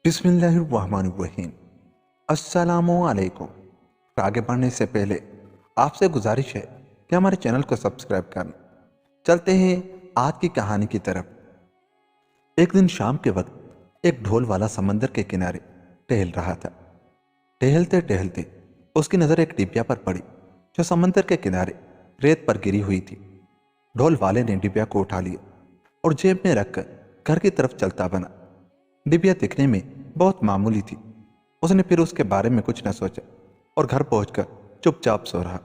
بسم اللہ الرحمن الرحیم۔ السلام علیکم۔ آگے بڑھنے سے پہلے آپ سے گزارش ہے کہ ہمارے چینل کو سبسکرائب کرنا۔ چلتے ہیں آج کی کہانی کی طرف۔ ایک دن شام کے وقت ایک ڈھول والا سمندر کے کنارے ٹہل رہا تھا۔ ٹہلتے ٹہلتے اس کی نظر ایک ڈبیا پر پڑی جو سمندر کے کنارے ریت پر گری ہوئی تھی۔ ڈھول والے نے ڈبیا کو اٹھا لیا اور جیب میں رکھ کر گھر کی طرف چلتا بنا۔ ڈبیا دکھنے میں بہت معمولی تھی۔ اس نے پھر اس کے بارے میں کچھ نہ سوچا اور گھر پہنچ کر چپ چاپ سو رہا۔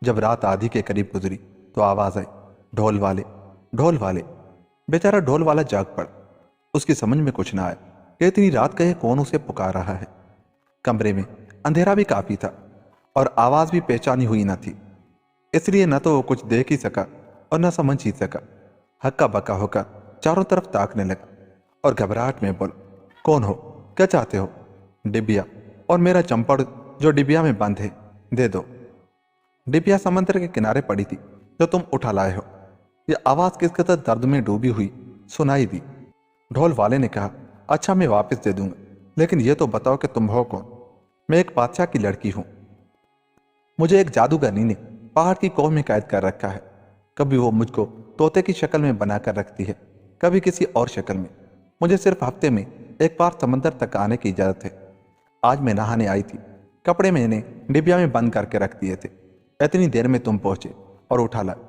جب رات آدھی کے قریب گزری تو آواز آئی، ڈھول والے، ڈھول والے۔ بیچارہ ڈھول والا جاگ پڑا۔ اس کی سمجھ میں کچھ نہ آیا کہ اتنی رات کہے کون اسے پکار رہا ہے۔ کمرے میں اندھیرا بھی کافی تھا اور آواز بھی پہچانی ہوئی نہ تھی، اس لیے نہ تو وہ کچھ دیکھ ہی سکا اور نہ سمجھ ہی سکا۔ ہکا بکا ہو کر چاروں طرف تاکنے لگا اور گھبراہٹ میں بولا، کون ہو؟ کیا چاہتے ہو؟ ڈبیا اور میرا چمپڑ جو ڈبیا میں بند ہے دے دو۔ ڈبیا سمندر کے کنارے پڑی تھی جو تم اٹھا لائے ہو۔ یہ آواز کس قدر درد میں ڈوبی ہوئی سنائی دی۔ ڈھول والے نے کہا، اچھا میں واپس دے دوں گا، لیکن یہ تو بتاؤ کہ تم ہو کون؟ میں ایک بادشاہ کی لڑکی ہوں۔ مجھے ایک جادوگرنی نے پہاڑ کی کوہ میں قید کر رکھا ہے۔ کبھی وہ مجھ کو طوطے کی شکل میں بنا کر رکھتی ہے، کبھی کسی اور شکل میں۔ مجھے صرف ہفتے میں ایک بار سمندر تک آنے کی اجازت ہے۔ آج میں نہانے آئی تھی، کپڑے میں نے ڈبیا میں بند کر کے رکھ دیے تھے۔ اتنی دیر میں تم پہنچے اور اٹھا لائے۔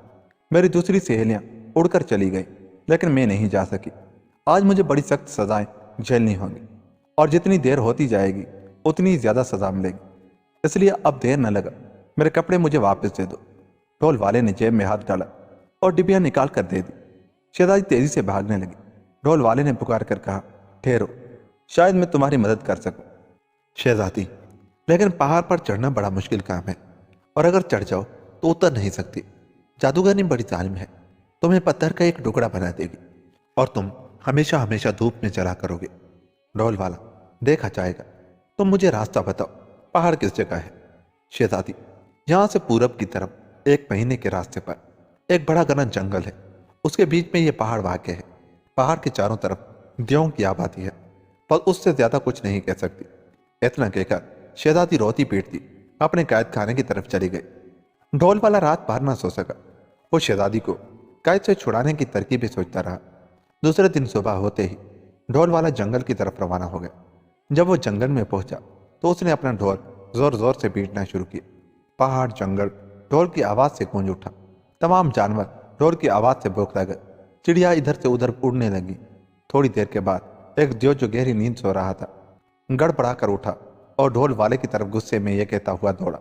میری دوسری سہیلیاں اڑ کر چلی گئیں، لیکن میں نہیں جا سکی۔ آج مجھے بڑی سخت سزائیں جھیلنی ہوں گی، اور جتنی دیر ہوتی جائے گی اتنی ہی زیادہ سزا ملے گی۔ اس لیے اب دیر نہ لگا، میرے کپڑے مجھے واپس دے دو۔ ڈھول والے نے جیب میں ہاتھ ڈالا اور ڈبیا نکال کر دے دی۔ شہزادی تیزی سے بھاگنے لگی۔ ڈھول والے نے پکار کر کہا، ٹھہرو، شاید میں تمہاری مدد کر سکوں۔ شہزادی، لیکن پہاڑ پر چڑھنا بڑا مشکل کام ہے، اور اگر چڑھ جاؤ تو اتر نہیں سکتی۔ جادوگرنی بڑی ظالم ہے، تمہیں پتھر کا ایک ٹکڑا بنا دے گی اور تم ہمیشہ ہمیشہ دھوپ میں چلا کرو گے۔ ڈھول والا، دیکھا جائے گا، تم مجھے راستہ بتاؤ، پہاڑ کس جگہ ہے؟ شہزادی، یہاں سے پورب کی طرف 1 مہینے کے راستے پر ایک بڑا گھنا جنگل ہے، اس کے بیچ میں یہ پہاڑ واقع ہے۔ پہاڑ کے چاروں طرف دیووں کی آبادی ہے، پر اس سے زیادہ کچھ نہیں کہہ سکتی۔ اتنا کہہ کر شہزادی روتی پیٹتی اپنے قید خانے کی طرف چلی گئی۔ ڈھول والا رات بھر نہ سو سکا۔ وہ شہزادی کو قید سے چھڑانے کی ترکیبیں سوچتا رہا۔ دوسرے دن صبح ہوتے ہی ڈھول والا جنگل کی طرف روانہ ہو گیا۔ جب وہ جنگل میں پہنچا تو اس نے اپنا ڈھول زور زور سے پیٹنا شروع کیا۔ پہاڑ، جنگل ڈھول کی آواز سے گونج اٹھا۔ تمام جانور ڈھول کی آواز سے بوکھلا گئے۔ چڑیا ادھر سے ادھر اڑنے لگی۔ تھوڑی دیر کے بعد ایک دیو جو گہری نیند سو رہا تھا گڑبڑا کر اٹھا اور ڈھول والے کی طرف غصے میں یہ کہتا ہوا دوڑا،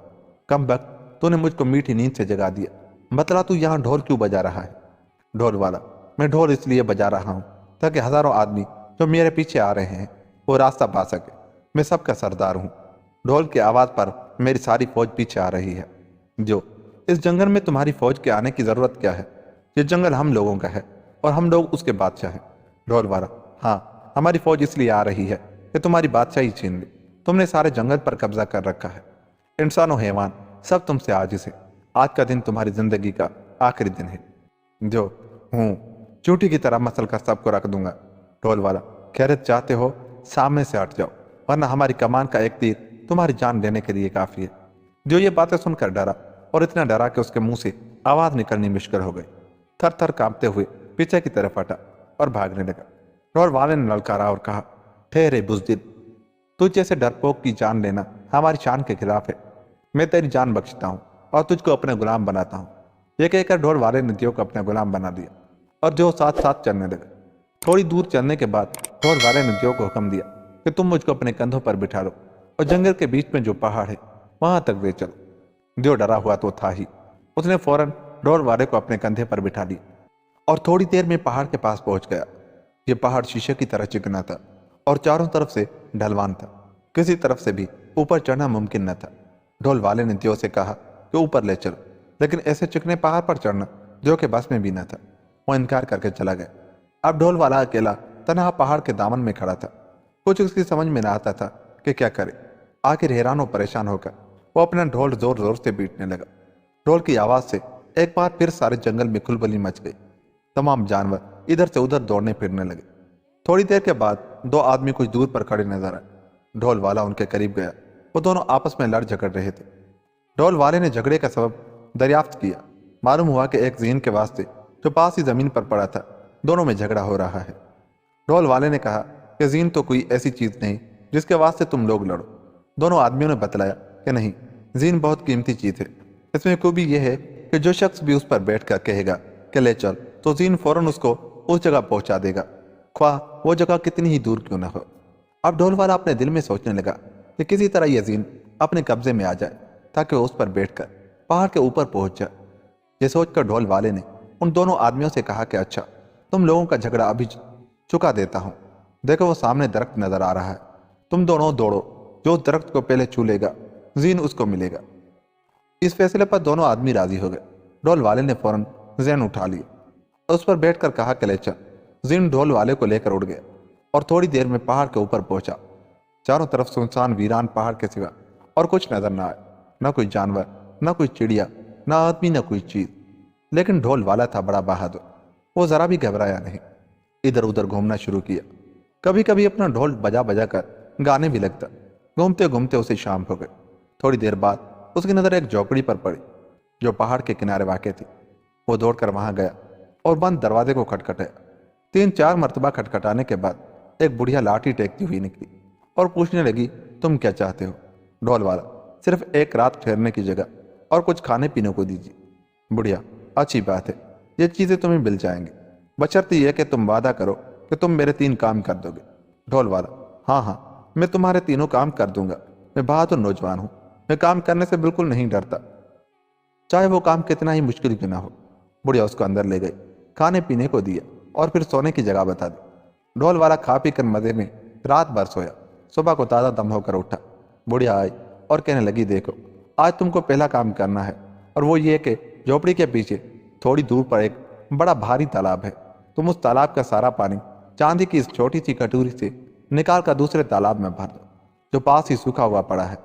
کم بخت، تو نے مجھ کو میٹھی نیند سے جگا دیا، بتلا تو یہاں ڈھول کیوں بجا رہا ہے؟ ڈھول والا، میں ڈھول اس لیے بجا رہا ہوں تاکہ ہزاروں آدمی جو میرے پیچھے آ رہے ہیں وہ راستہ پا سکے۔ میں سب کا سردار ہوں۔ ڈھول کی آواز پر میری ساری فوج پیچھے آ رہی ہے۔ جو اس جنگل میں تمہاری فوج کے آنے کی ضرورت کیا ہے؟ یہ جنگل ہم لوگوں کا ہے اور ہم لوگ اس کے بادشاہ ہیں۔ ڈھول والا، ہاں، ہماری فوج اس لیے آ رہی ہے کہ تمہاری بادشاہی چھین لے۔ تم نے سارے جنگل پر قبضہ کر رکھا ہے۔ انسان و حیوان سب تم سے عاجز ہے۔ آج کا دن تمہاری زندگی کا آخری دن ہے۔ جو ہوں چوٹی کی طرح مسل کر سب کو رکھ دوں گا۔ ڈھول والا، خیرت چاہتے ہو سامنے سے ہٹ جاؤ، ورنہ ہماری کمان کا ایک تیر تمہاری جان لینے کے لیے کافی ہے۔ جو یہ باتیں سن کر ڈرا، اور اتنا ڈرا کہ اس کے منہ سے آواز نکلنی مشکل ہو گئی۔ تھر تھر کانپتے ہوئے پیچھے کی طرف ہٹا اور بھاگنے لگا۔ ڈھول والے نے للکارا اور کہا، ٹھہرے بزدل، تجھ جیسے ڈرپوک کی جان لینا ہماری شان کے خلاف ہے۔ میں تیری جان بخشتا ہوں اور تجھ کو اپنا غلام بناتا ہوں۔ یہ کہہ کر ڈھول والے نے دیو کو اپنا غلام بنا دیا اور دیو ساتھ ساتھ چلنے لگا۔ تھوڑی دور چلنے کے بعد ڈھول والے نے دیو کو حکم دیا کہ تم مجھ کو اپنے کندھوں پر بٹھا لو اور جنگل کے بیچ میں جو پہاڑ ہے وہاں تک لے چلو۔ دیو ڈرا ہوا تو تھا ہی، اس نے فوراً ڈھول والے کو اپنے کندھے پر بٹھا لیا اور تھوڑی دیر میں پہاڑ کے پاس پہنچ گیا۔ یہ پہاڑ شیشے کی طرح چکنا تھا اور چاروں طرف سے ڈھلوان تھا، کسی طرف سے بھی اوپر چڑھنا ممکن نہ تھا۔ ڈھول والے نے دیو سے کہا کہ اوپر لے چلو، لیکن ایسے چکنے پہاڑ پر چڑھنا دیو کے بس میں بھی نہ تھا۔ وہ انکار کر کے چلا گیا۔ اب ڈھول والا اکیلا تنہا پہاڑ کے دامن میں کھڑا تھا۔ کچھ اس کی سمجھ میں نہ آتا تھا کہ کیا کرے۔ آخر حیران و پریشان ہو کر وہ اپنا ڈھول زور زور سے پیٹنے لگا۔ ڈھول کی آواز سے ایک بار پھر سارے جنگل میں کھلبلی مچ گئی۔ تمام جانور ادھر سے ادھر دوڑنے پھرنے لگے۔ تھوڑی دیر کے بعد दो आदमी कुछ दूर पर खड़े नजर आए। ढोल वाला उनके करीब गया। वो दोनों आपस में लड़ झगड़ रहे थे। ढोल वाले ने झगड़े का सबब दरियाफ्त किया। मालूम हुआ कि एक जीन के वास्ते जो पास ही जमीन पर पड़ा था, दोनों में झगड़ा हो रहा है। ढोल वाले ने कहा कि जीन तो कोई ऐसी चीज नहीं जिसके वास्ते तुम लोग लड़ो। दोनों आदमियों ने बतलाया कि नहीं, जीन बहुत कीमती चीज है। इसमें खूबी यह है कि जो शख्स भी उस पर बैठ कर कहेगा कि ले चल, तो जीन फौरन उसको उस जगह पहुंचा देगा, ख्वाह वो जगह कितनी ही दूर क्यों न हो। अब ढोल वाला अपने दिल में सोचने लगा कि किसी तरह यह जीन अपने कब्जे में आ जाए ताकि वो उस पर बैठकर पहाड़ के ऊपर पहुंच जाए। ये सोचकर ढोल वाले ने उन दोनों आदमियों से कहा कि अच्छा, तुम लोगों का झगड़ा अभी चुका देता हूं। देखो वो सामने दरख्त नजर आ रहा है, तुम दोनों दौड़ो, जो दरख्त को पहले छू लेगा जीन उसको मिलेगा। इस फैसले पर दोनों आदमी राजी हो गए। ढोल वाले ने फौरन जैन उठा लिया और उस पर बैठकर कहा कि ले चल। जीन ढोल वाले को लेकर उड़ गया और थोड़ी देर में पहाड़ के ऊपर पहुंचा। चारों तरफ सुनसान वीरान पहाड़ के सिवा और कुछ नजर न आए, न कोई जानवर, न कोई चिड़िया, न आदमी, न कोई चीज। लेकिन ढोल वाला था बड़ा बहादुर, वो जरा भी घबराया नहीं। इधर उधर घूमना शुरू किया। कभी कभी अपना ढोल बजा बजा कर गाने भी लगता। घूमते घूमते उसे शाम हो गई। थोड़ी देर बाद उसकी नजर एक झोपड़ी पर पड़ी जो पहाड़ के किनारे वाक़ थी। वो दौड़कर वहां गया और बंद दरवाजे को खटखटाया। 3-4 मरतबा खटखटाने के बाद एक बुढ़िया लाठी टेकती हुई निकली और पूछने लगी, तुम क्या चाहते हो? ढोल वाला, सिर्फ एक रात ठहरने की जगह और कुछ खाने पीने को दीजिए। बुढ़िया, अच्छी बात है, ये चीजें तुम्हें मिल जाएंगी, बशर्ते यह कि तुम वादा करो कि तुम मेरे 3 काम कर दोगे। ढोल वाला, हाँ हाँ, मैं तुम्हारे तीनों काम कर दूंगा। मैं बहादुर नौजवान हूं, मैं काम करने से बिल्कुल नहीं डरता, चाहे वो काम कितना ही मुश्किल क्यों ना हो। बुढ़िया उसको अंदर ले गई, खाने पीने को दिया और फिर सोने की जगह बता दी। ढोल वाला खा पी कर मजे में रात भर सोया। सुबह को ताज़ा दम होकर उठा। बुढ़िया आई और कहने लगी, देखो आज तुमको पहला काम करना है, और वो ये कि झोपड़ी के पीछे थोड़ी दूर पर एक बड़ा भारी तालाब है। तुम उस तालाब का सारा पानी चांदी की इस छोटी सी कटोरी से निकाल कर दूसरे तालाब में भर दो जो पास ही सूखा हुआ पड़ा है।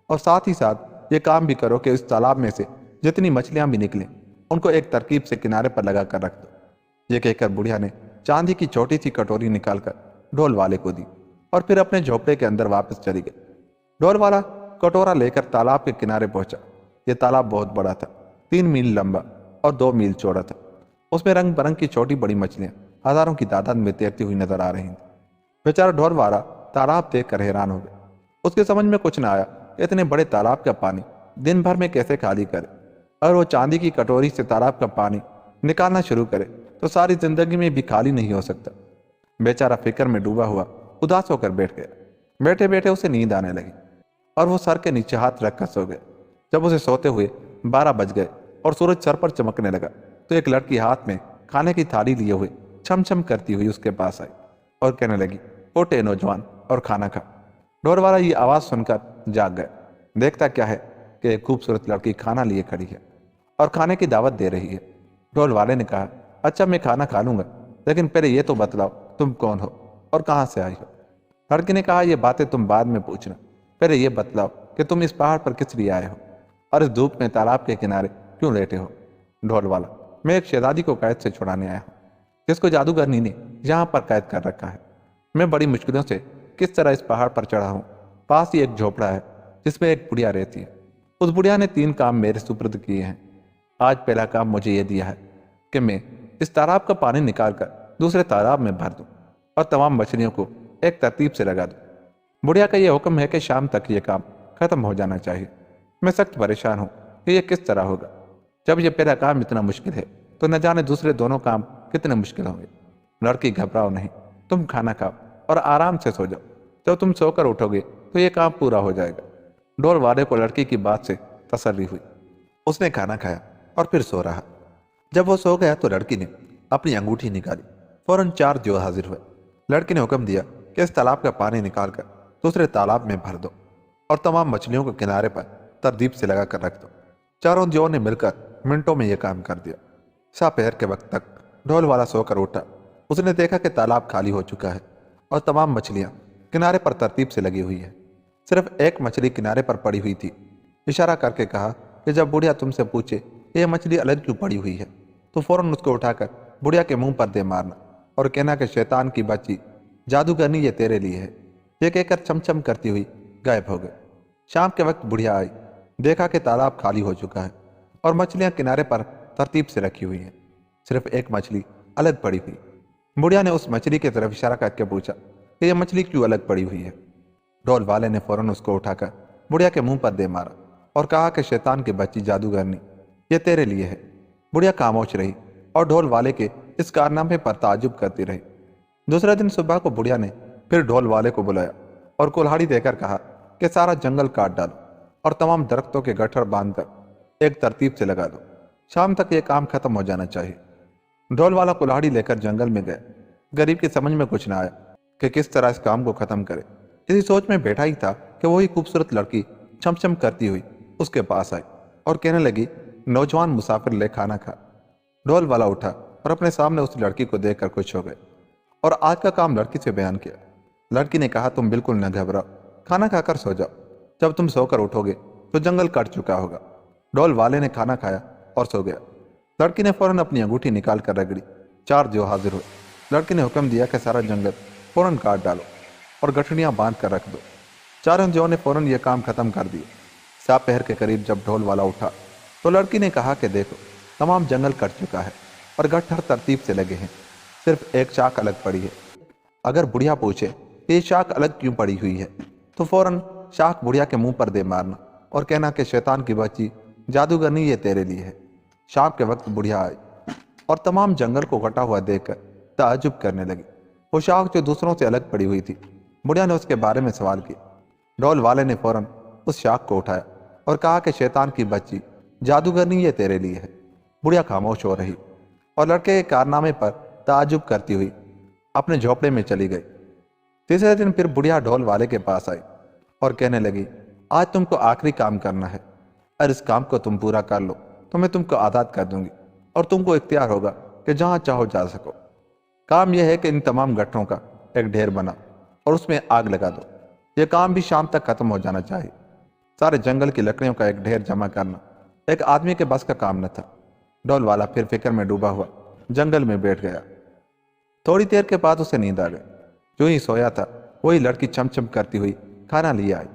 और साथ ही साथ ये काम भी करो कि इस तालाब में से जितनी मछलियां भी निकलें उनको एक तरकीब से किनारे पर लगा कर रख दो। ये कहकर बुढ़िया ने चांदी की छोटी सी कटोरी निकालकर ढोल वाले को दी और फिर अपने झोपड़े के अंदर वापस चली गई। ढोल वाला कटोरा लेकर तालाब के किनारे पहुंचा। यह तालाब बहुत बड़ा था, 3 मील लंबा और 2 मील चौड़ा था। उसमें रंग बिरंग की छोटी बड़ी मछलियां हजारों की तादाद में तैरती हुई नजर आ रही थी। बेचारा ढोल वाला तालाब देख कर हैरान हो गया। उसके समझ में कुछ न आया, इतने बड़े तालाब का पानी दिन भर में कैसे खाली करे। अगर वो चांदी की कटोरी से तालाब का पानी निकालना शुरू करे तो सारी जिंदगी में भी खाली नहीं हो सकता। बेचारा फिक्र में डूबा हुआ उदास होकर बैठ गया। बैठे बैठे उसे नींद आने लगी और वो सर के नीचे हाथ रखकर सो गया। जब उसे सोते हुए 12 बज गए और सूरज सर पर चमकने लगा तो एक लड़की हाथ में खाने की थाली लिए हुए छम छम करती हुई उसके पास आई और कहने लगी, उठे नौजवान और खाना खा। ढोल वाला ये आवाज सुनकर जाग गया। देखता क्या है कि एक खूबसूरत लड़की खाना लिए खड़ी है और खाने की दावत दे रही है। ढोल वाले ने कहा, अच्छा मैं खाना खा लूंगा, लेकिन पहले ये तो बतलाओ तुम कौन हो और कहाँ से आई हो। लड़की ने कहा, ये बातें तुम बाद में पूछना, पहले ये बतलाओ कि तुम इस पहाड़ पर किस लिए आए हो और इस धूप में तालाब के किनारे क्यों लेटे हो। ढोल वाला, मैं एक शहजादी को कैद से छुड़ाने आया हूँ जिसको जादूगरनी ने यहाँ पर कैद कर रखा है। मैं बड़ी मुश्किलों से किस तरह इस पहाड़ पर चढ़ा हूँ। पास ही एक झोपड़ा है जिसमें एक बुढ़िया रहती है। उस बुढ़िया ने 3 काम मेरे सुपुर्द किए हैं। आज पहला काम मुझे यह दिया है कि मैं इस तालाब का पानी निकाल कर दूसरे तालाब में भर दूं और तमाम मछलियों को एक तरतीब से लगा दूं। बुढ़िया का यह हुक्म है कि शाम तक यह काम खत्म हो जाना चाहिए। मैं सख्त परेशान हूँ कि यह किस तरह होगा। जब यह पहला काम इतना मुश्किल है तो न जाने दूसरे दोनों काम कितने मुश्किल होंगे। लड़की, घबराओ नहीं, तुम खाना खाओ और आराम से सो जाओ। जब तुम सोकर उठोगे तो यह काम पूरा हो जाएगा। ढोल वाले को लड़की की बात से तसल्ली हुई। उसने खाना खाया और फिर सो रहा। जब वो सो गया तो लड़की ने अपनी अंगूठी निकाली। फौरन 4 दियो हाजिर हुए। लड़की ने हुक्म दिया कि इस तालाब का पानी निकाल कर दूसरे तालाब में भर दो और तमाम मछलियों को किनारे पर तरतीब से लगा कर रख दो। चारों दियों ने मिलकर मिनटों में यह काम कर दिया। दोपहर के वक्त तक ढोल वाला सोकर उठा। उसने देखा कि तालाब खाली हो चुका है और तमाम मछलियां किनारे पर तरतीब से लगी हुई है। सिर्फ एक मछली किनारे पर पड़ी हुई थी। इशारा करके कहा कि जब बुढ़िया तुमसे पूछे यह मछली अलग क्यों पड़ी हुई है तो फौरन उसको उठाकर बुढ़िया के मुंह पर दे मारना और कहना कि शैतान की बच्ची, जादूगरनी ये तेरे लिए है, ये कहकर चमचम करती हुई गायब हो गई। शाम के वक्त बुढ़िया आई, देखा कि तालाब खाली हो चुका है और मछलियां किनारे पर तरतीब से रखी हुई हैं। सिर्फ एक मछली अलग पड़ी हुई। बुढ़िया ने उस मछली की तरफ इशारा करके पूछा कि यह मछली क्यों अलग पड़ी हुई है। ढोल वाले ने फौरन उसको उठाकर बुढ़िया के मुंह पर दे मारा और कहा कि शैतान की बच्ची जादूगरनी, ये तेरे लिए है। बुढ़िया खामोश रही और ढोल वाले के इस कारनामे पर ताज्जुब करती रही। दूसरे दिन सुबह को बुढ़िया ने फिर ढोल वाले को बुलाया और कुल्हाड़ी देकर कहा कि सारा जंगल काट डालो और तमाम दरख्तों के गट्ठर बांधकर एक तरतीब से लगा दो। शाम तक ये काम खत्म हो जाना चाहिए। ढोल वाला कुल्हाड़ी लेकर जंगल में गया। गरीब की समझ में कुछ ना आया कि किस तरह इस काम को खत्म करे। इसी सोच में बैठा ही था कि वही खूबसूरत लड़की चमचम करती हुई उसके पास आई और कहने लगी, नौजवान मुसाफिर ले खाना खा। ढोल वाला उठा और अपने सामने उस लड़की को देखकर खुश हो गए और आज का काम लड़की से बयान किया। लड़की ने कहा, तुम बिल्कुल न घबराओ, खाना खाकर सो जाओ। जब तुम सोकर उठोगे तो जंगल कट चुका होगा। ढोल वाले ने खाना खाया और सो गया। लड़की ने फौरन अपनी अंगूठी निकाल कर रगड़ी। 4 जौ हाजिर हुए। लड़की ने हुक्म दिया कि सारा जंगल फौरन काट डालो और गठड़ियां बांध कर रख दो। 4 जौ ने फौरन यह काम खत्म कर दिया। दोपहर के करीब जब ढोल वाला उठा तो लड़की ने कहा कि देखो, तमाम जंगल कट चुका है और गट्ठर तरतीब से लगे हैं, सिर्फ एक शाख अलग पड़ी है। अगर बुढ़िया पूछे कि ये शाख अलग क्यों पड़ी हुई है तो फौरन शाख बुढ़िया के मुंह पर दे मारना और कहना कि शैतान की बच्ची जादूगरनी, ये तेरे लिए है। शाम के वक्त बुढ़िया आई और तमाम जंगल को कटा हुआ देखकर ताज्जुब करने लगी। वो शाख जो दूसरों से अलग पड़ी हुई थी, बुढ़िया ने उसके बारे में सवाल किया। ढोल वाले ने फौरन उस शाख को उठाया और कहा कि शैतान की बच्ची जादूगरनी, ये तेरे लिए है। बुढ़िया खामोश हो रही और लड़के के कारनामे पर ताज्जुब करती हुई अपने झोपड़े में चली गई। तीसरे दिन फिर बुढ़िया ढोल वाले के पास आई और कहने लगी, आज तुमको आखिरी काम करना है और इस काम को तुम पूरा कर लो तो मैं तुमको आज़ाद कर दूंगी और तुमको इख्तियार होगा कि जहां चाहो जा सको। काम यह है कि इन तमाम गट्ठरों का एक ढेर बनाओ और उसमें आग लगा दो। यह काम भी शाम तक खत्म हो जाना चाहिए। सारे जंगल की लकड़ियों का एक ढेर जमा करना एक आदमी के बस का काम न था। ढोल वाला फिर फिक्र में डूबा हुआ जंगल में बैठ गया। थोड़ी देर के बाद उसे नींद आ गई। जो ही सोया था वही लड़की चमचम करती हुई खाना लिए आई।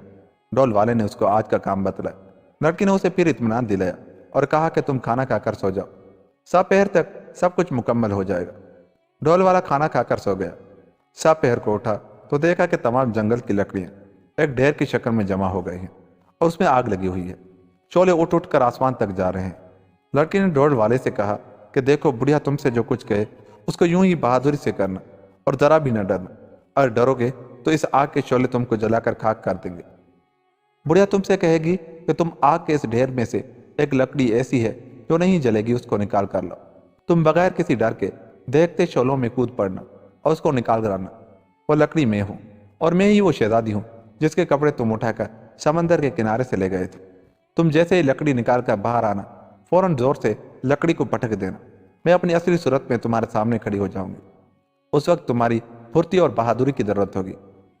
ढोल वाले ने उसको आज का काम बतलाया। लड़की ने उसे फिर इत्मीनान दिलाया और कहा कि तुम खाना खाकर सो जाओ, दोपहर तक सब कुछ मुकम्मल हो जाएगा। ढोल वाला खाना खाकर सो गया। दोपहर को उठा तो देखा कि तमाम जंगल की लकड़ियां एक ढेर की शक्ल में जमा हो गई हैं और उसमें आग लगी हुई है। शोले उठ उठ कर आसमान तक जा रहे हैं। लड़की ने ढोल वाले से कहा कि देखो, बुढ़िया तुमसे जो कुछ कहे उसको यूं ही बहादुरी से करना और जरा भी न डरना, और डरोगे तो इस आग के शोले तुमको जलाकर खाक कर देंगे। बुढ़िया तुमसे कहेगी कि तुम आग के इस ढेर में से एक लकड़ी ऐसी है जो नहीं जलेगी, उसको निकाल कर लो। तुम बगैर किसी डर के देखते शोलों में कूद पड़ना और उसको निकाल कर आना। वो लकड़ी मैं हूँ और मैं ही वो शहजादी हूँ जिसके कपड़े तुम उठाकर समंदर के किनारे से ले गए थे। तुम जैसे ही लकड़ी निकाल कर बाहर आना, फौरन जोर से लकड़ी को पटक देना। मैं अपनी असली सूरत में तुम्हारे सामने खड़ी हो जाऊंगी। उस वक्त तुम्हारी फुर्ती और बहादुरी की जरूरत होगी।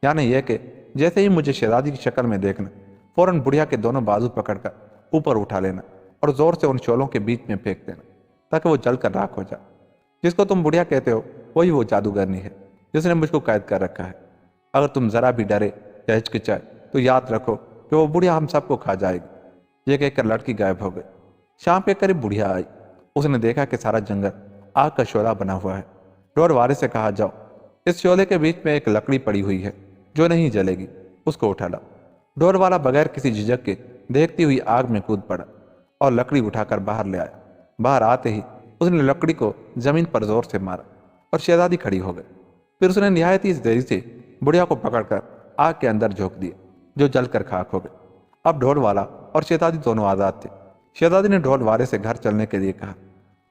यानी यह कि जैसे ही मुझे शहजादी की शक्ल में देखना, फौरन बुढ़िया के दोनों बाजू पकड़कर ऊपर उठा लेना और जोर से उन शोलों के बीच में फेंक देना ताकि वो जलकर राख हो जाए। जिसको तुम बुढ़िया कहते हो वही वो जादूगरनी है जिसने मुझको कैद कर रखा है। अगर तुम जरा भी डरे या हिचकिचाए तो याद रखो कि वो बुढ़िया हम सबको खा जाएगी। ये कहकर लड़की गायब हो गई। शाम के करीब बुढ़िया आई। उसने देखा कि सारा जंगल आग का शोला बना हुआ है। ढोल वाले से कहा, जाओ, इस शोले के बीच में एक लकड़ी पड़ी हुई है जो नहीं जलेगी, उसको उठा लाओ। ढोल वाला बगैर किसी झिझक के देखती हुई आग में कूद पड़ा और लकड़ी उठाकर बाहर ले आया। बाहर आते ही उसने लकड़ी को जमीन पर जोर से मारा और शहजादी खड़ी हो गई। फिर उसने निहायत ही देरी से बुढ़िया को पकड़कर आग के अंदर झोंक दिया जो जलकर खाक हो गई। अब ढोल वाला और शहजादी दोनों आज़ाद थे। शहजादी ने ढोल वाले से घर चलने के लिए कहा।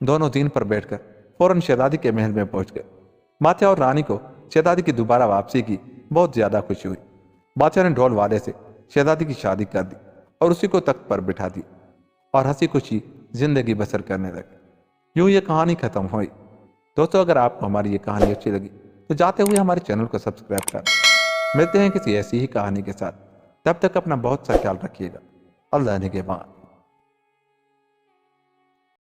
दोनों दिन पर बैठकर फौरन शहजादी के महल में पहुंच गए। बादशाह और रानी को शहजादी की दोबारा वापसी की बहुत ज्यादा खुशी हुई। बादशाह ने ढोल वाले से शहजादी की शादी कर दी और उसी को तख्त पर बिठा दी और हंसी खुशी जिंदगी बसर करने लगे। यूं ये कहानी खत्म हुई। दोस्तों, अगर आपको हमारी ये कहानी अच्छी लगी तो जाते हुए हमारे चैनल को सब्सक्राइब करें। मिलते हैं किसी ऐसी ही कहानी के साथ। तब तक अपना बहुत सा ख्याल रखिएगा। अल्लाह निगहबान।